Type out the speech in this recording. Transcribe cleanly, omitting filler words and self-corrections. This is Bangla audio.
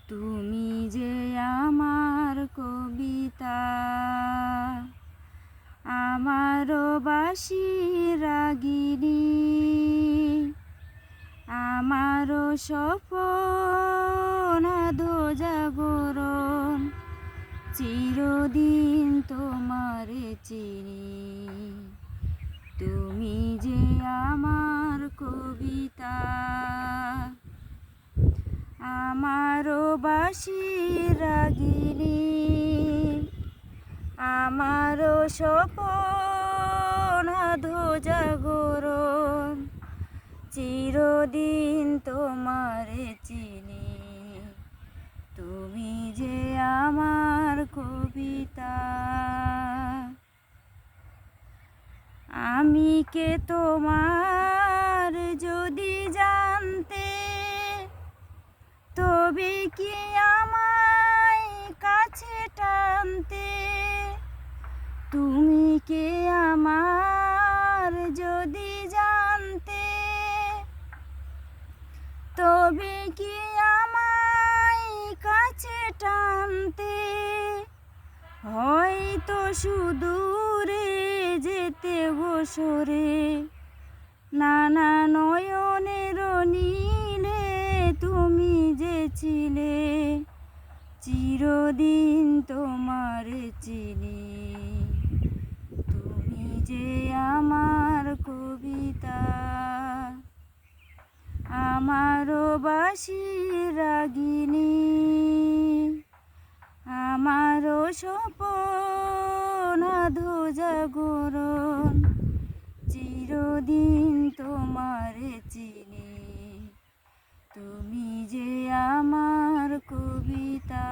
তুমি যে আমার কবিতা, আমারও বাঁশি রাগিনী, আমারও স্বপ্ন আধো জাগরণ, চিরদিন তোমারে চিনি। তুমি যে আমার কবিতা, আমারও বাঁশি রাগিনী, আমারও স্বপ্ন আধো জাগরণ, চিরদিন তোমারে চিনি। তুমি যে আমার কবিতা। আমি কে তোমার যদি জানতে, তবে কি আমায় কাছে টানতে। তুমি কে আমার যদি জানতে, তবে কি আমায় কাছে টানতে। হয়তো সুদূরে যেতে বসরে, নানা নয়নের নীলে তুমি যে ছিলে, চিরদিন তোমারে চিনি। তুমি যে আমার কবিতা, আমারও বাঁশি রাগিনী, আমারও স্বপ্ন আধো জাগরণ, চিরদিন তোমারে চিনি। তুমি যে আমার কবিতা।